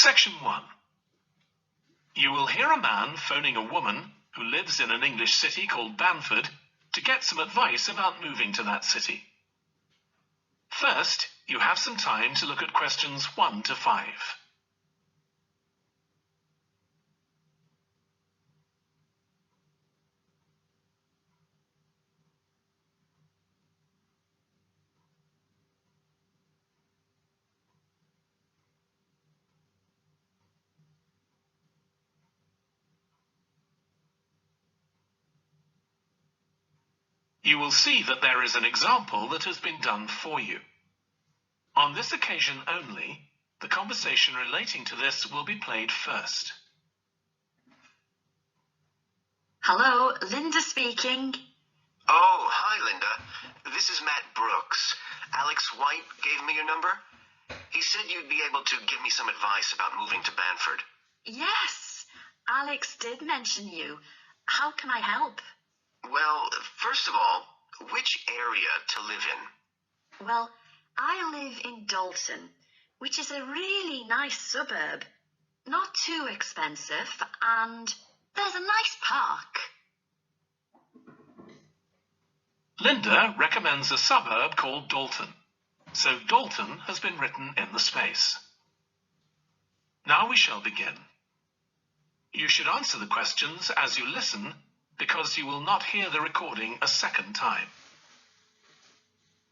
Section 1. You will hear a man phoning a woman who lives in an English city called Bamford to get some advice about moving to that city. First, you have some time to look at questions 1 to 5. You will see that there is an example that has been done for you. On this occasion only, the conversation relating to this will be played first. Hello, Linda speaking. Oh, hi, Linda. This is Matt Brooks. Alex White gave me your number. He said you'd be able to give me some advice about moving to Bamford. Yes, Alex did mention you. How can I help? Well, first of all, which area to live in? Well, I live in Dalton, which is a really nice suburb. Not too expensive, and there's a nice park. Linda recommends a suburb called Dalton, so Dalton has been written in the space. Now we shall begin. You should answer the questions as you listen, because you will not hear the recording a second time.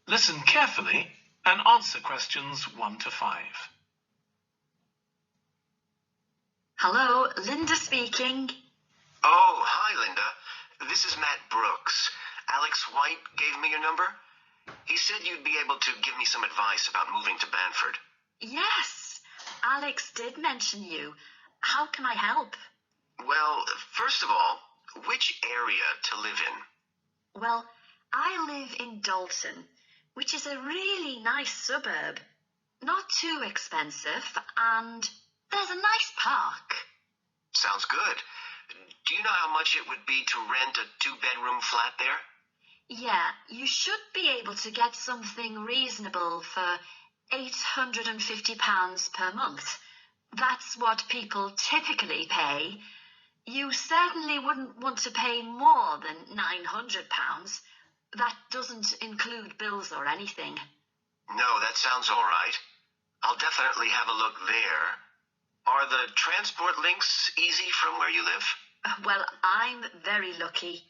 Listen carefully and answer questions 1 to 5. Hello, Linda speaking. Oh, hi, Linda. This is Matt Brooks. Alex White gave me your number. He said you'd be able to give me some advice about moving to Bamford. Yes, Alex did mention you. How can I help? Well, first of all, which area to live in? Well, I live in Dalton, which is a really nice suburb. Not too expensive, and there's a nice park. Sounds good. Do you know how much it would be to rent a 2-bedroom flat there? Yeah, you should be able to get something reasonable for £850 per month. That's what people typically pay. You certainly wouldn't want to pay more than £900. That doesn't include bills or anything. No, that sounds all right. I'll definitely have a look there. Are the transport links easy from where you live? Well, I'm very lucky.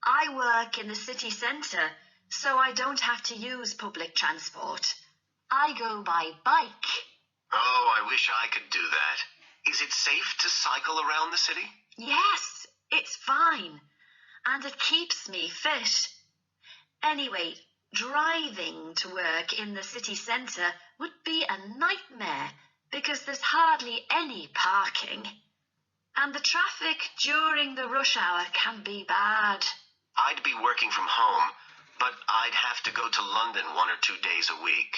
I work in the city centre, so I don't have to use public transport. I go by bike. Oh, I wish I could do that. Is it safe to cycle around the city? Yes, it's fine, and it keeps me fit. Anyway, driving to work in the city centre would be a nightmare because there's hardly any parking. And the traffic during the rush hour can be bad. I'd be working from home, but I'd have to go to London 1 or 2 days a week.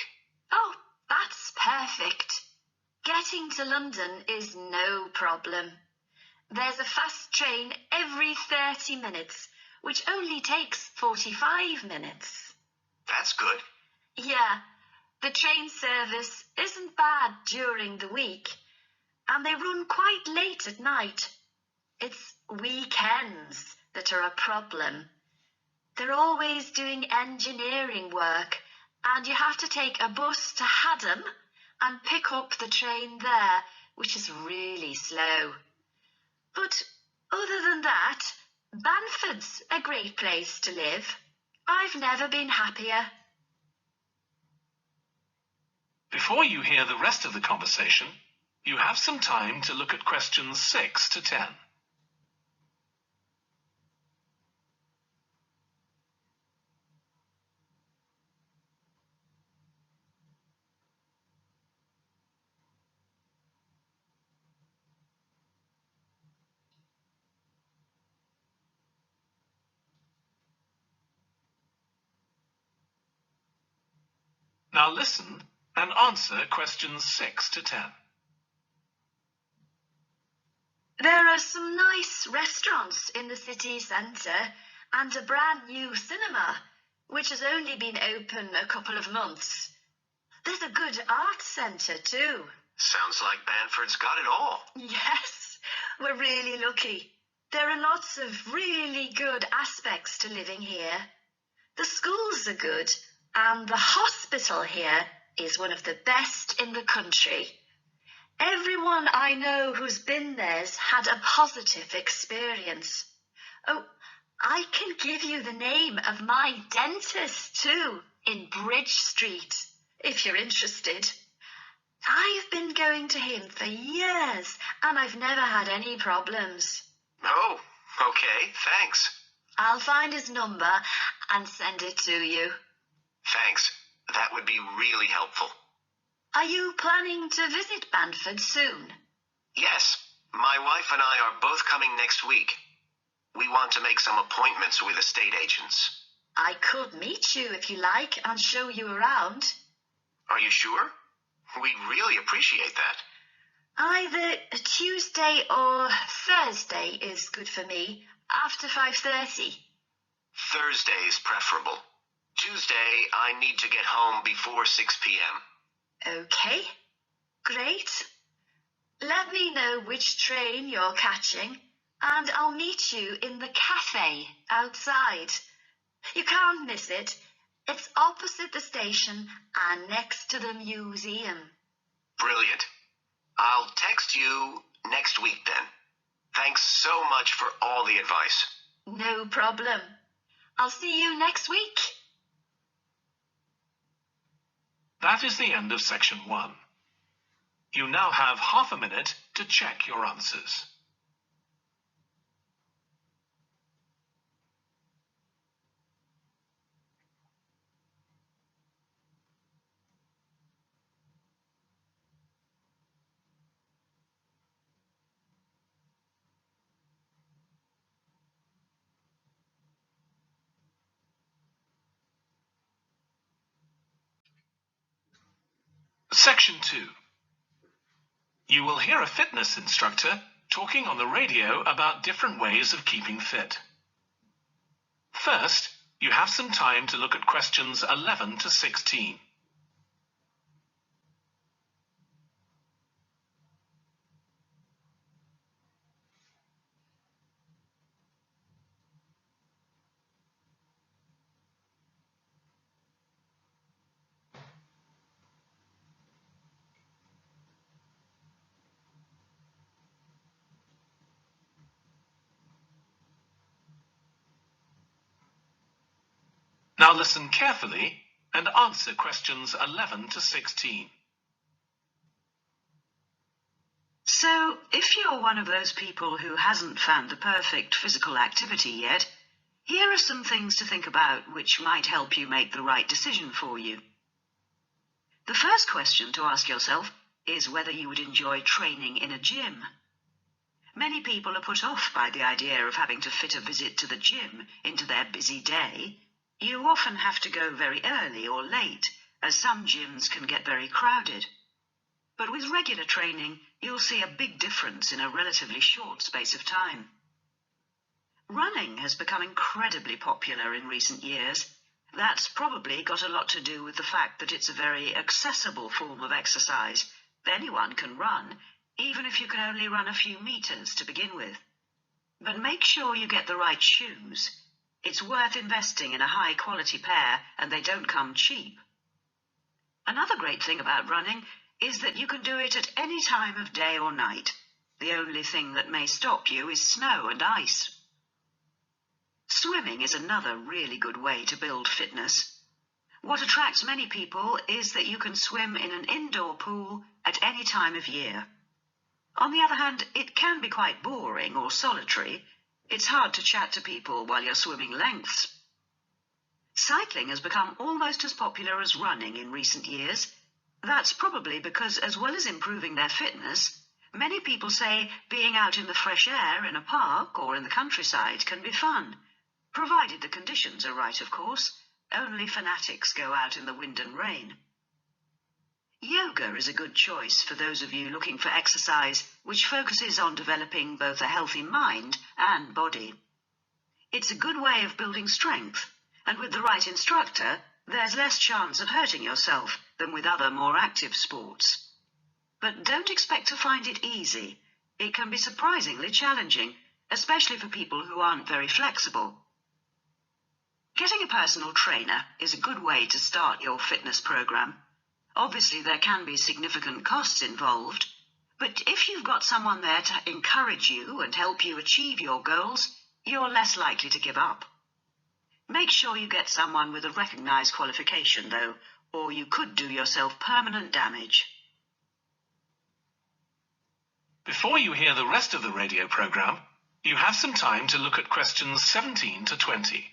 Oh, that's perfect. Getting to London is no problem. There's a fast train every 30 minutes, which only takes 45 minutes. That's good. Yeah, the train service isn't bad during the week, and they run quite late at night. It's weekends that are a problem. They're always doing engineering work, and you have to take a bus to Haddam and pick up the train there, which is really slow. But other than that, Bamford's a great place to live. I've never been happier. Before you hear the rest of the conversation, you have some time to look at questions 6 to 10. Now listen and answer questions 6 to 10. There are some nice restaurants in the city centre and a brand new cinema, which has only been open a couple of months. There's a good art centre too, Sounds like Banford's got it all. Yes, we're really lucky. There are lots of really good aspects to living here. The schools are good, and the hospital here is one of the best in the country. Everyone I know who's been there's had a positive experience. Oh, I can give you the name of my dentist too, in Bridge Street, if you're interested. I've been going to him for years, and I've never had any problems. Oh, okay, thanks. I'll find his number and send it to you. Thanks. That would be really helpful. Are you planning to visit Banford soon? Yes, my wife and I are both coming next week. We want to make some appointments with estate agents. I could meet you if you like and show you around. Are you sure? We'd really appreciate that. Either Tuesday or Thursday is good for me, after 5:30. Thursday is preferable. Tuesday, I need to get home before 6 p.m. Okay, great. Let me know which train you're catching, and I'll meet you in the cafe outside. You can't miss it. It's opposite the station and next to the museum. Brilliant. I'll text you next week then. Thanks so much for all the advice. No problem. I'll see you next week. That is the end of section 1. You now have half a minute to check your answers. Section 2. You will hear a fitness instructor talking on the radio about different ways of keeping fit. First, you have some time to look at questions 11 to 16. Now listen carefully and answer questions 11 to 16. So, if you're one of those people who hasn't found the perfect physical activity yet, here are some things to think about which might help you make the right decision for you. The first question to ask yourself is whether you would enjoy training in a gym. Many people are put off by the idea of having to fit a visit to the gym into their busy day. You often have to go very early or late, as some gyms can get very crowded. But with regular training, you'll see a big difference in a relatively short space of time. Running has become incredibly popular in recent years. That's probably got a lot to do with the fact that it's a very accessible form of exercise. Anyone can run, even if you can only run a few meters to begin with. But make sure you get the right shoes. It's worth investing in a high-quality pair, and they don't come cheap. Another great thing about running is that you can do it at any time of day or night. The only thing that may stop you is snow and ice. Swimming is another really good way to build fitness. What attracts many people is that you can swim in an indoor pool at any time of year. On the other hand, it can be quite boring or solitary. It's hard to chat to people while you're swimming lengths. Cycling has become almost as popular as running in recent years. That's probably because, as well as improving their fitness, many people say being out in the fresh air in a park or in the countryside can be fun, provided the conditions are right, of course. Only fanatics go out in the wind and rain. Yoga is a good choice for those of you looking for exercise which focuses on developing both a healthy mind and body. It's a good way of building strength, and with the right instructor, there's less chance of hurting yourself than with other more active sports. But don't expect to find it easy. It can be surprisingly challenging, especially for people who aren't very flexible. Getting a personal trainer is a good way to start your fitness program. Obviously, there can be significant costs involved, but if you've got someone there to encourage you and help you achieve your goals, you're less likely to give up. Make sure you get someone with a recognized qualification, though, or you could do yourself permanent damage. Before you hear the rest of the radio program, you have some time to look at questions 17 to 20.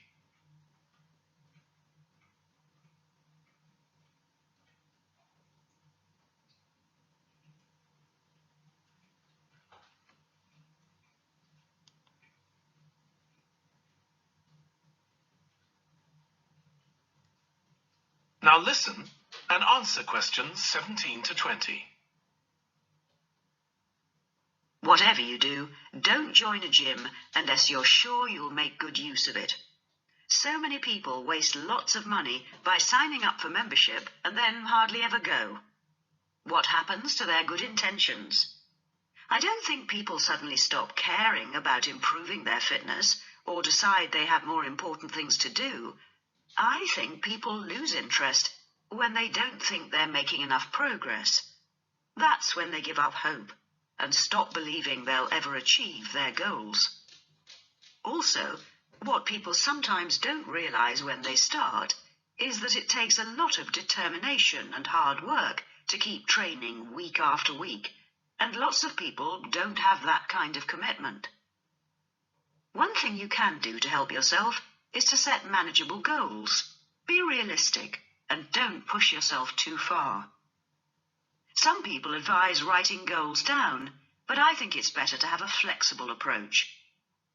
Now listen and answer questions 17 to 20. Whatever you do, don't join a gym unless you're sure you'll make good use of it. So many people waste lots of money by signing up for membership and then hardly ever go. What happens to their good intentions? I don't think people suddenly stop caring about improving their fitness or decide they have more important things to do. I think people lose interest when they don't think they're making enough progress. That's when they give up hope and stop believing they'll ever achieve their goals. Also, what people sometimes don't realize when they start is that it takes a lot of determination and hard work to keep training week after week, and lots of people don't have that kind of commitment. One thing you can do to help yourself is to set manageable goals. Be realistic and don't push yourself too far. Some people advise writing goals down, but I think it's better to have a flexible approach.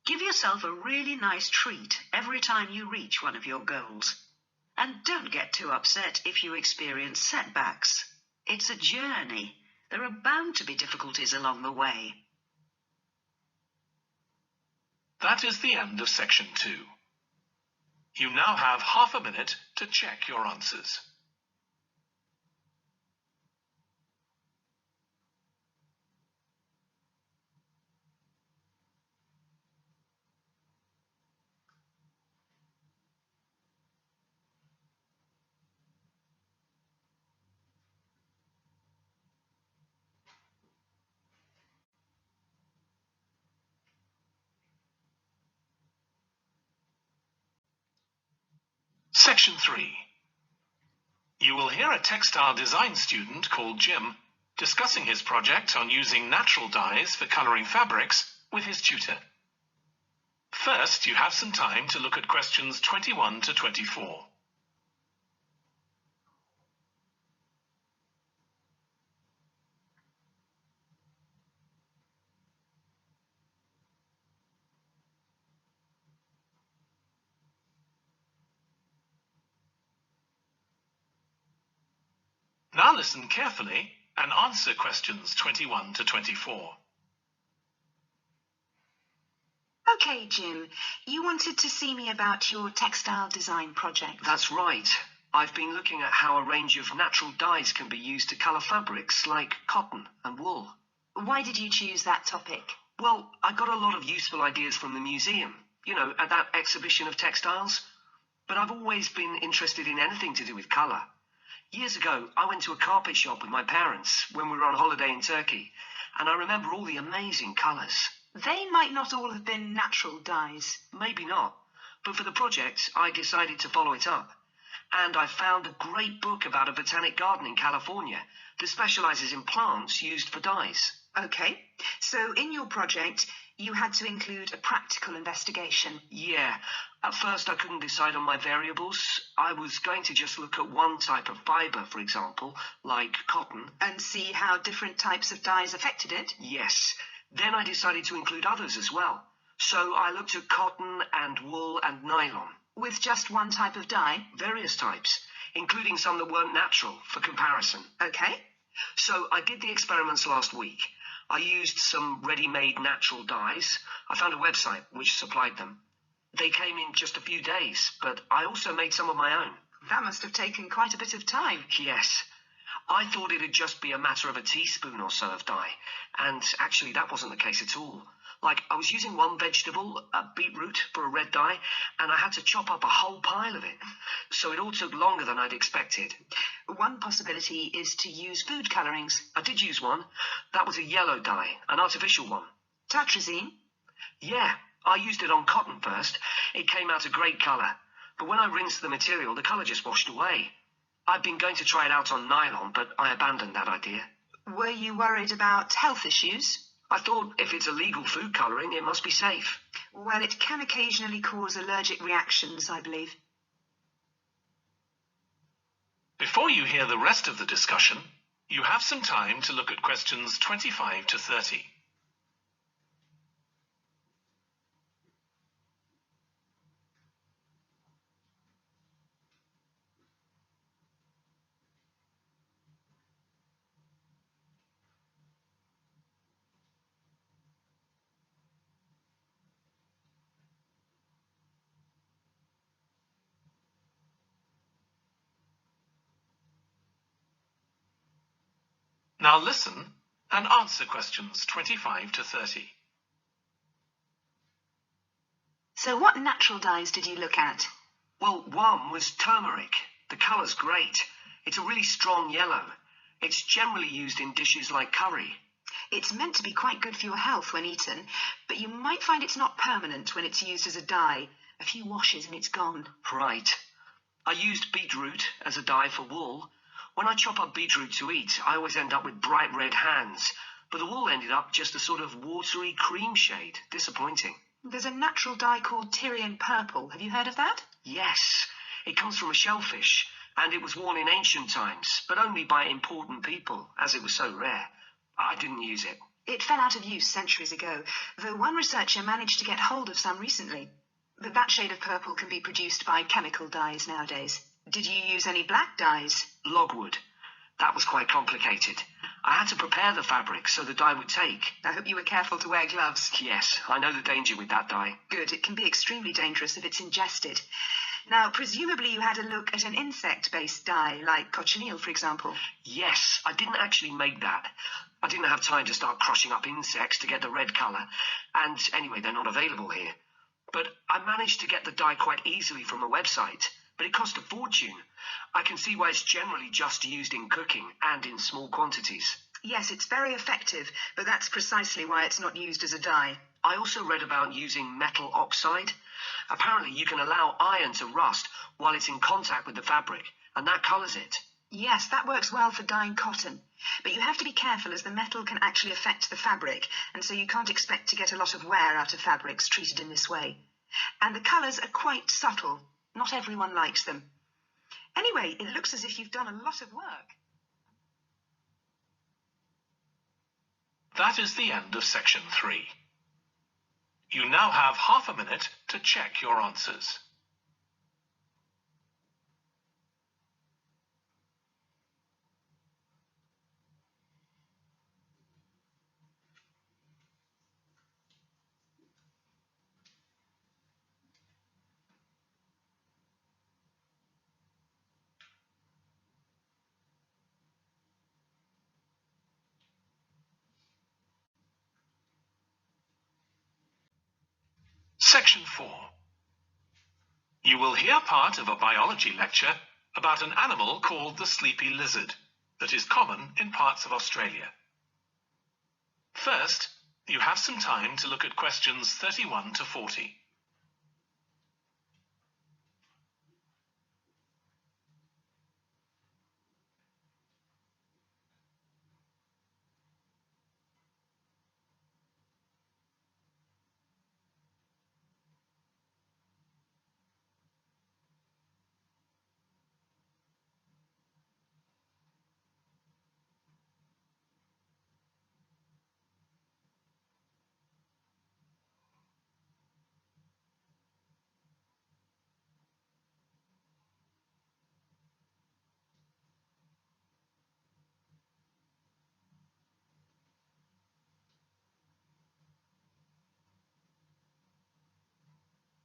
Give yourself a really nice treat every time you reach one of your goals. And don't get too upset if you experience setbacks. It's a journey. There are bound to be difficulties along the way. That is the end of section 2. You now have half a minute to check your answers. Section 3. You will hear a textile design student called Jim discussing his project on using natural dyes for colouring fabrics with his tutor. First, you have some time to look at questions 21 to 24. Now listen carefully and answer questions 21 to 24. Okay, Jim, you wanted to see me about your textile design project. That's right. I've been looking at how a range of natural dyes can be used to colour fabrics like cotton and wool. Why did you choose that topic? Well, I got a lot of useful ideas from the museum, at that exhibition of textiles. But I've always been interested in anything to do with colour. Years ago, I went to a carpet shop with my parents when we were on holiday in Turkey, and I remember all the amazing colours. They might not all have been natural dyes. Maybe not, but for the project, I decided to follow it up. And I found a great book about a botanic garden in California that specialises in plants used for dyes. Okay, so in your project, you had to include a practical investigation. Yeah, at first I couldn't decide on my variables. I was going to just look at one type of fibre, for example, like cotton. And see how different types of dyes affected it? Yes. Then I decided to include others as well. So I looked at cotton and wool and nylon. With just one type of dye? Various types, including some that weren't natural, for comparison. Okay. So I did the experiments last week. I used some ready-made natural dyes. I found a website which supplied them. They came in just a few days, but I also made some of my own. That must have taken quite a bit of time. Yes. I thought it'd just be a matter of a teaspoon or so of dye, and actually that wasn't the case at all. Like, I was using one vegetable, a beetroot, for a red dye, and I had to chop up a whole pile of it. So it all took longer than I'd expected. One possibility is to use food colourings. I did use one. That was a yellow dye, an artificial one. Tartrazine? Yeah, I used it on cotton first. It came out a great colour. But when I rinsed the material, the colour just washed away. I'd been going to try it out on nylon, but I abandoned that idea. Were you worried about health issues? I thought if it's illegal food colouring, it must be safe. Well, it can occasionally cause allergic reactions, I believe. Before you hear the rest of the discussion, you have some time to look at questions 25 to 30. Now listen and answer questions 25 to 30. So what natural dyes did you look at? Well, one was turmeric. The colour's great. It's a really strong yellow. It's generally used in dishes like curry. It's meant to be quite good for your health when eaten, but you might find it's not permanent when it's used as a dye. A few washes and it's gone. Right. I used beetroot as a dye for wool. When I chop up beetroot to eat, I always end up with bright red hands, but the wool ended up just a sort of watery cream shade. Disappointing. There's a natural dye called Tyrian purple. Have you heard of that? Yes. It comes from a shellfish, and it was worn in ancient times, but only by important people, as it was so rare. I didn't use it. It fell out of use centuries ago, though one researcher managed to get hold of some recently. But that shade of purple can be produced by chemical dyes nowadays. Did you use any black dyes? Logwood. That was quite complicated. I had to prepare the fabric so the dye would take. I hope you were careful to wear gloves. Yes, I know the danger with that dye. Good. It can be extremely dangerous if it's ingested. Now, presumably you had a look at an insect-based dye, like cochineal, for example. Yes, I didn't actually make that. I didn't have time to start crushing up insects to get the red colour. And anyway, they're not available here. But I managed to get the dye quite easily from a website. But it cost a fortune. I can see why it's generally just used in cooking and in small quantities. Yes, it's very effective, but that's precisely why it's not used as a dye. I also read about using metal oxide. Apparently you can allow iron to rust while it's in contact with the fabric, and that colours it. Yes, that works well for dyeing cotton. But you have to be careful as the metal can actually affect the fabric, and so you can't expect to get a lot of wear out of fabrics treated in this way. And the colours are quite subtle. Not everyone likes them. Anyway, it looks as if you've done a lot of work. That is the end of section 3. You now have half a minute to check your answers. Section 4. You will hear part of a biology lecture about an animal called the sleepy lizard that is common in parts of Australia. First, you have some time to look at questions 31 to 40.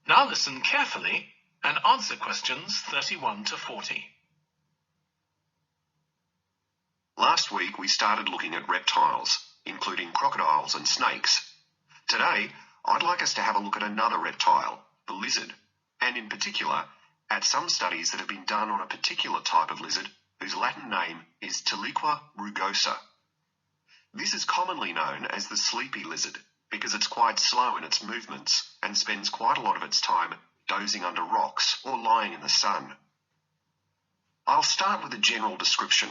Now listen carefully and answer questions 31 to 40. Last week we started looking at reptiles, including crocodiles and snakes. Today, I'd like us to have a look at another reptile, the lizard, and in particular, at some studies that have been done on a particular type of lizard whose Latin name is Tiliqua rugosa. This is commonly known as the sleepy lizard because it's quite slow in its movements and spends quite a lot of its time dozing under rocks or lying in the sun. I'll start with a general description.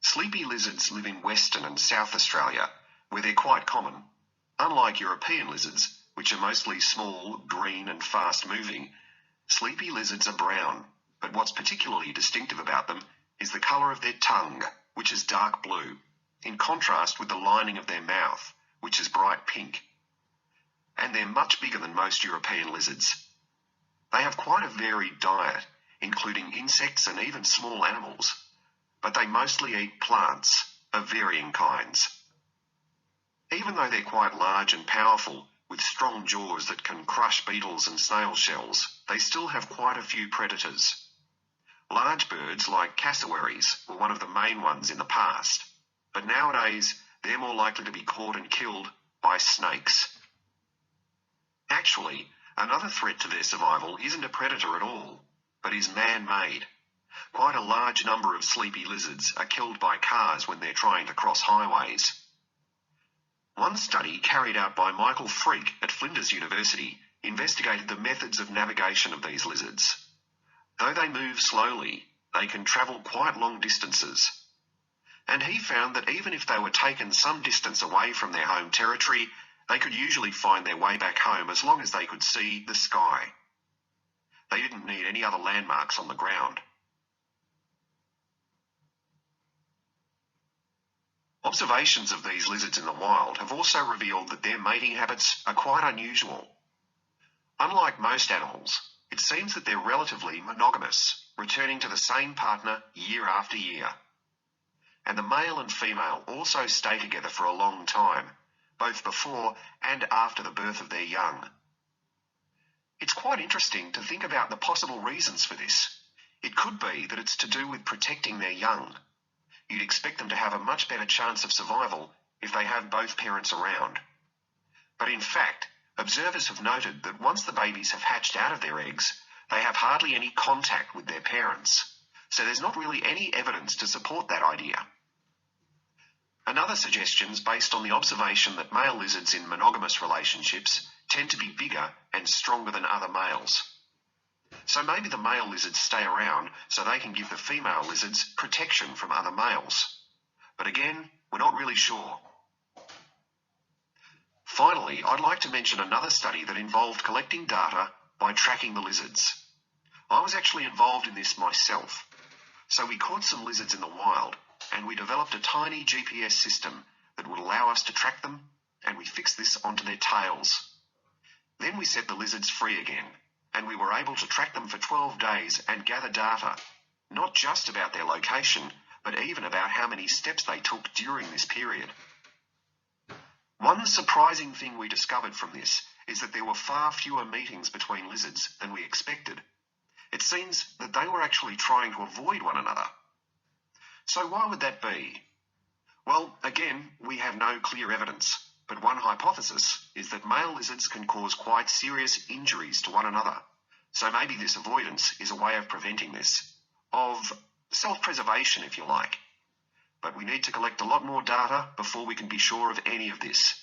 Sleepy lizards live in Western and South Australia, where they're quite common. Unlike European lizards, which are mostly small, green and fast-moving, sleepy lizards are brown, but what's particularly distinctive about them is the colour of their tongue, which is dark blue, in contrast with the lining of their mouth, which is bright pink. And they're much bigger than most European lizards. They have quite a varied diet, including insects and even small animals, but they mostly eat plants of varying kinds. Even though they're quite large and powerful, with strong jaws that can crush beetles and snail shells, they still have quite a few predators. Large birds like cassowaries were one of the main ones in the past, but nowadays they're more likely to be caught and killed by snakes. Actually, another threat to their survival isn't a predator at all, but is man-made. Quite a large number of sleepy lizards are killed by cars when they're trying to cross highways. One study carried out by Michael Freak at Flinders University investigated the methods of navigation of these lizards. Though they move slowly, they can travel quite long distances. And he found that even if they were taken some distance away from their home territory, they could usually find their way back home as long as they could see the sky. They didn't need any other landmarks on the ground. Observations of these lizards in the wild have also revealed that their mating habits are quite unusual. Unlike most animals, it seems that they're relatively monogamous, returning to the same partner year after year. And the male and female also stay together for a long time, both before and after the birth of their young. It's quite interesting to think about the possible reasons for this. It could be that it's to do with protecting their young. You'd expect them to have a much better chance of survival if they have both parents around. But in fact, observers have noted that once the babies have hatched out of their eggs, they have hardly any contact with their parents. So there's not really any evidence to support that idea. Another suggestion is based on the observation that male lizards in monogamous relationships tend to be bigger and stronger than other males. So maybe the male lizards stay around so they can give the female lizards protection from other males. But again, we're not really sure. Finally, I'd like to mention another study that involved collecting data by tracking the lizards. I was actually involved in this myself. So we caught some lizards in the wild and we developed a tiny GPS system that would allow us to track them, and we fixed this onto their tails. Then we set the lizards free again, and we were able to track them for 12 days and gather data, not just about their location, but even about how many steps they took during this period. One surprising thing we discovered from this is that there were far fewer meetings between lizards than we expected. It seems that they were actually trying to avoid one another. So why would that be? Well, again, we have no clear evidence, but one hypothesis is that male lizards can cause quite serious injuries to one another. So maybe this avoidance is a way of preventing this, of self-preservation if you like. But we need to collect a lot more data before we can be sure of any of this.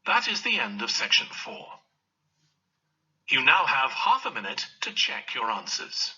That is the end of section 4. You now have half a minute to check your answers.